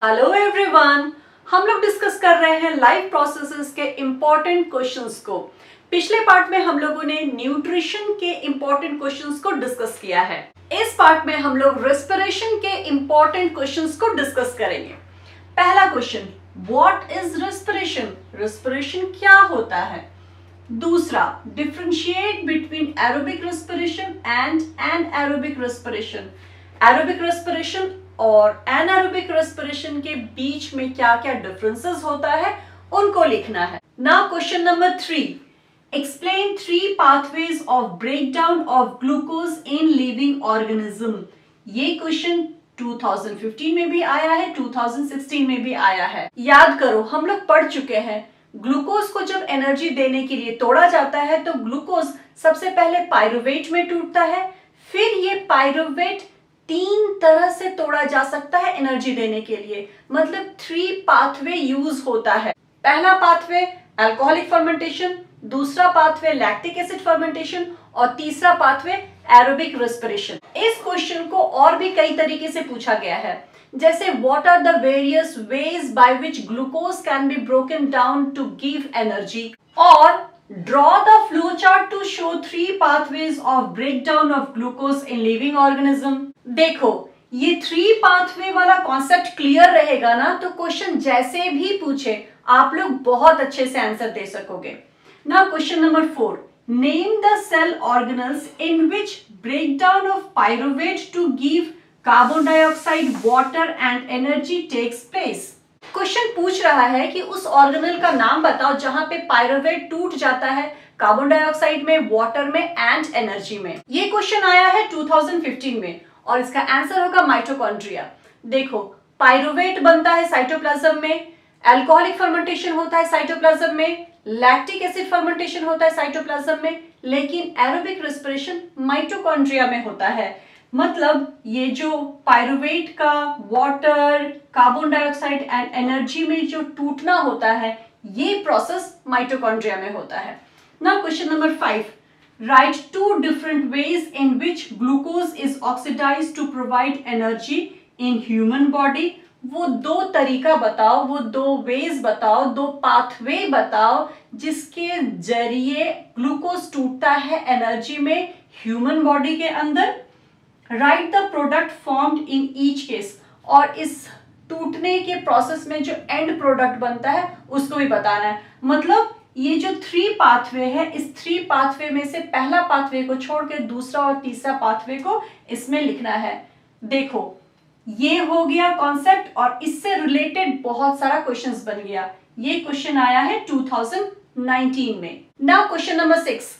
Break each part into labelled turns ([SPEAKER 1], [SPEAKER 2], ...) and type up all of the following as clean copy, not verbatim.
[SPEAKER 1] Hello everyone. हम लोग discuss कर रहे हैं लाइफ प्रोसेसेस के इम्पोर्टेंट क्वेश्चंस को। पिछले पार्ट में हम लोगों ने न्यूट्रिशन के इम्पोर्टेंट क्वेश्चंस को डिस्कस किया है। इस पार्ट में हम लोग रेस्पिरेशन के इम्पोर्टेंट क्वेश्चंस को डिस्कस करेंगे। पहला question, what is respiration? Respiration क्या होता है? दूसरा, differentiate between aerobic respiration and anaerobic respiration. Aerobic respiration और एनाएरोबिक रेस्पिरेशन के बीच में क्या क्या डिफरेंसेस होता है उनको लिखना है। Now question number 3, explain 3 pathways of breakdown of glucose in living organism. ये क्वेश्चन 2015 में भी आया है, 2016 में भी आया है। याद करो, हम लोग पढ़ चुके हैं ग्लूकोज को जब एनर्जी देने के लिए तोड़ा जाता है तो ग्लूकोज सबसे पहले पाइरुवेट में टूटता है, फिर ये पाइरुवेट 3 तरह से तोड़ा जा सकता है एनर्जी देने के लिए। मतलब 3 पाथवे यूज होता है। पहला पाथवे अल्कोहलिक फर्मेंटेशन, दूसरा पाथवे लैक्टिक एसिड फर्मेंटेशन और तीसरा पाथवे एरोबिक रेस्पिरेशन। इस क्वेश्चन को और भी कई तरीके से पूछा गया है, जैसे what are the various ways by which glucose can be broken down to give energy, और draw the flow chart to show 3 pathways of breakdown of glucose in living organism। देखो, ये 3 पाथवे वाला कॉन्सेप्ट क्लियर रहेगा ना तो question जैसे भी पूछे आप लोग बहुत अच्छे से आंसर दे सकोगे। Now question number 4, name the cell organelles in which breakdown of pyruvate to give carbon dioxide, water and energy takes place. Question पूछ रहा है कि उस ऑर्गेनल का नाम बताओ जहां पे पाइरुवेट टूट जाता है कार्बन डाइऑक्साइड में, वाटर में एंड एनर्जी में। ये क्वेश्चन आया है 2015 में और इसका आंसर होगा माइटोकॉन्ड्रिया। देखो, पाइरुवेट बनता है साइटोप्लाज्म में, अल्कोहलिक फर्मेंटेशन होता है साइटोप्लाज्म में, लैक्टिक एसिड फर्मेंटेशन होता है साइटोप्लाज्म में, लेकिन एरोबिक रेस्पिरेशन माइटोकॉन्ड्रिया में होता है। मतलब ये जो पाइरुवेट का water, carbon dioxide and energy में जो टूटना होता है ये प्रोसेस माइटोकॉन्ड्रिया में होता है। Now question number 5, write 2 different ways in which glucose is oxidised to provide energy in human body. वो 2 तरीका बताओ, वो 2 वेज बताओ, 2 पाथवे बताओ जिसके जरिए ग्लूकोज टूटता है एनर्जी में ह्यूमन बॉडी के अंदर। Right the product formed in each case, और इस टूटने के प्रोसेस में जो एंड प्रोडक्ट बनता है उसको भी बताना है। मतलब ये जो 3 पाथवे है, इस 3 पाथवे में से पहला पाथवे को छोड़ के दूसरा और तीसरा पाथवे को इसमें लिखना है। देखो, ये हो गया कॉन्सेप्ट और इससे रिलेटेड बहुत सारा क्वेश्चंस बन गया। ये क्वेश्चन आया है 2019 में। Now question number 6,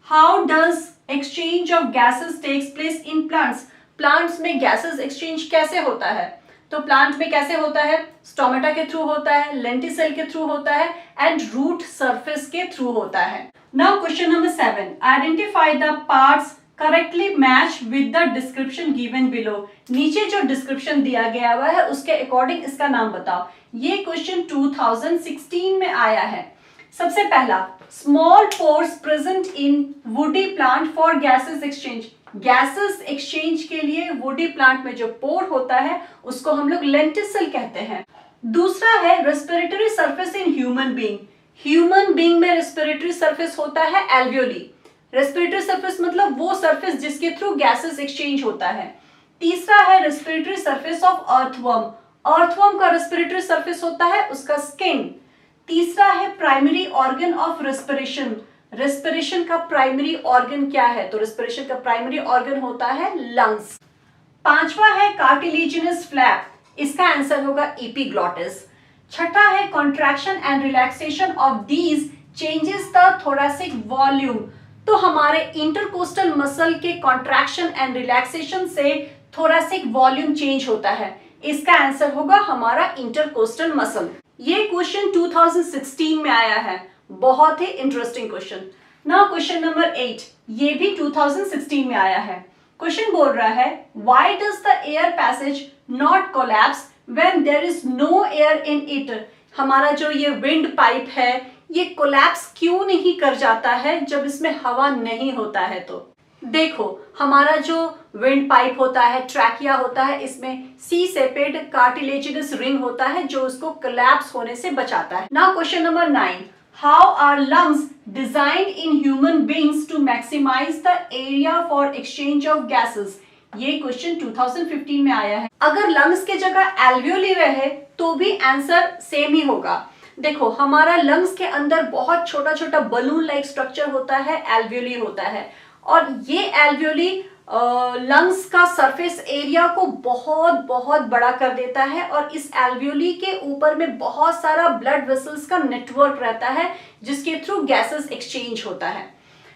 [SPEAKER 1] how does exchange of gases takes place in plants. Plants में गैसेस एक्सचेंज कैसे होता है? तो प्लांट में कैसे होता है? स्टोमेटा के थ्रू होता है, लेंटिसेल के थ्रू होता है एंड रूट सरफेस के थ्रू होता है। Now question number 7, identify the parts correctly match with the description given below. नीचे जो डिस्क्रिप्शन दिया गया हुआ है उसके अकॉर्डिंग इसका नाम बताओ। ये क्वेश्चन 2016 में आया है। सबसे पहला, small pores present in woody plant for gases exchange. Gases exchange के लिए वुडी प्लांट में जो पोर होता है उसको हम लोग लेंटिसल कहते हैं। दूसरा है respiratory surface in human being. Human being में रेस्पिरेटरी सरफेस होता है एल्वियोली। रेस्पिरेटरी सरफेस मतलब वो सरफेस जिसके थ्रू गैसेस एक्सचेंज होता है। तीसरा है respiratory surface of earthworm. Earthworm का रेस्पिरेटरी सरफेस होता है उसका स्किन। तीसरा है primary organ of respiration. Respiration का प्राइमरी ऑर्गन क्या है? तो रेस्पिरेशन का प्राइमरी ऑर्गन होता है लंग्स। पांचवा है कार्टिलेजिनस फ्लैप, इसका आंसर होगा एपिग्लॉटिस। छठा है contraction and relaxation of these changes the thoracic volume. तो हमारे इंटरकोस्टल मसल के कॉन्ट्रैक्शन एंड रिलैक्सेशन से थोरैसिक वॉल्यूम चेंज होता है। इसका आंसर होगा हमारा इंटरकोस्टल मसल। ये क्वेश्चन 2016 में आया है, बहुत ही interesting question. Now question number 8, ये भी 2016 में आया है। क्वेश्चन बोल रहा है, why does the air passage not collapse when there is no air in it. हमारा जो ये विंड पाइप है ये कोलैप्स क्यों नहीं कर जाता है जब इसमें हवा नहीं होता है? तो देखो, हमारा जो विंड पाइप होता है, ट्रैकिया होता है, इसमें सी सेपेड कार्टिलेजिनस रिंग होता है जो उसको कोलैप्स होने से बचाता है। Now question number 9, how are lungs designed in human beings to maximise the area for exchange of gases? ये क्वेश्चन 2015 में आया है। अगर लंग्स के जगह एल्वियोली रहे तो भी आंसर सेम ही होगा। देखो, हमारा लंग्स के अंदर बहुत छोटा छोटा बलून लाइक स्ट्रक्चर होता है, एल्वियोली होता है, और ये एल्वियोली लंग्स का सरफेस एरिया को बहुत बहुत बड़ा कर देता है, और इस एल्वियोली के ऊपर में बहुत सारा ब्लड वेसल्स का नेटवर्क रहता है जिसके थ्रू गैसेस एक्सचेंज होता है।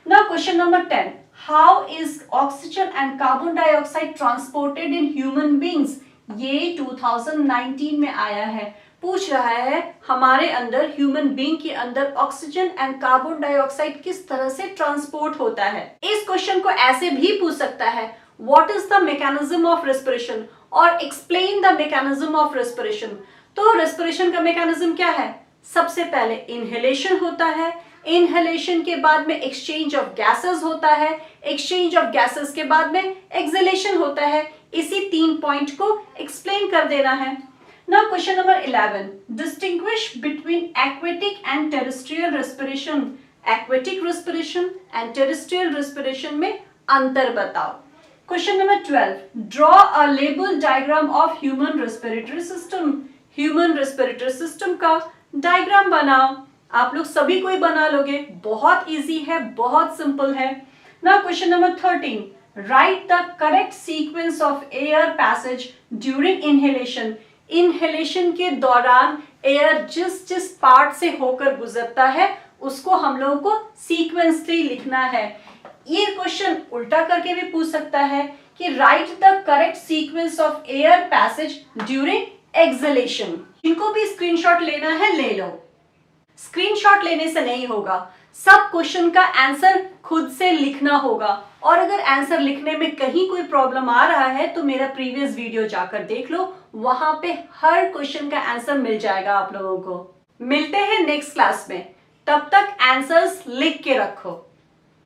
[SPEAKER 1] Now question number 10, how is oxygen and carbon dioxide transported in human beings? ये 2019 में आया है। पूछ रहा है हमारे अंदर, ह्यूमन बीइंग के अंदर ऑक्सीजन एंड कार्बन डाइऑक्साइड किस तरह से ट्रांसपोर्ट होता है। इस क्वेश्चन को ऐसे भी पूछ सकता है, what is the mechanism of respiration, और explain the mechanism of respiration. तो रेस्पिरेशन का मैकेनिज्म क्या है? सबसे पहले इनहेलेशन होता है, इनहेलेशन के बाद में एक्सचेंज ऑफ गैसेस होता है, एक्सचेंज ऑफ गैसेस के बाद में एक्सहेलेशन होता है। इसी 3 पॉइंट को एक्सप्लेन कर देना है। Now question number 11, distinguish between aquatic and terrestrial respiration. Aquatic respiration and terrestrial respiration में अंतर बताओ। Question number 12, draw a label diagram of human respiratory system. Human respiratory system का डायग्राम बनाओ। आप लोग सभी कोई बना लोगे, बहुत इजी है, बहुत सिंपल है। Now question number 13, write the correct sequence of air passage during inhalation. Inhalation के दौरान एयर जिस जिस पार्ट से होकर गुजरता है उसको हम लोगों को सीक्वेंसली लिखना है। ये क्वेश्चन उल्टा करके भी पूछ सकता है कि right the correct sequence of air passage during exhalation. इनको भी स्क्रीनशॉट लेना है, ले लो। स्क्रीनशॉट लेने से नहीं होगा, सब क्वेश्चन का आंसर खुद से लिखना होगा, और अगर आंसर लिखने में कहीं कोई प्रॉब्लम आ रहा है तो मेरा प्रीवियस वीडियो जाकर देख लो, वहां पे हर क्वेश्चन का आंसर मिल जाएगा आप लोगों को। मिलते हैं नेक्स्ट क्लास में, तब तक आंसर्स लिख के रखो।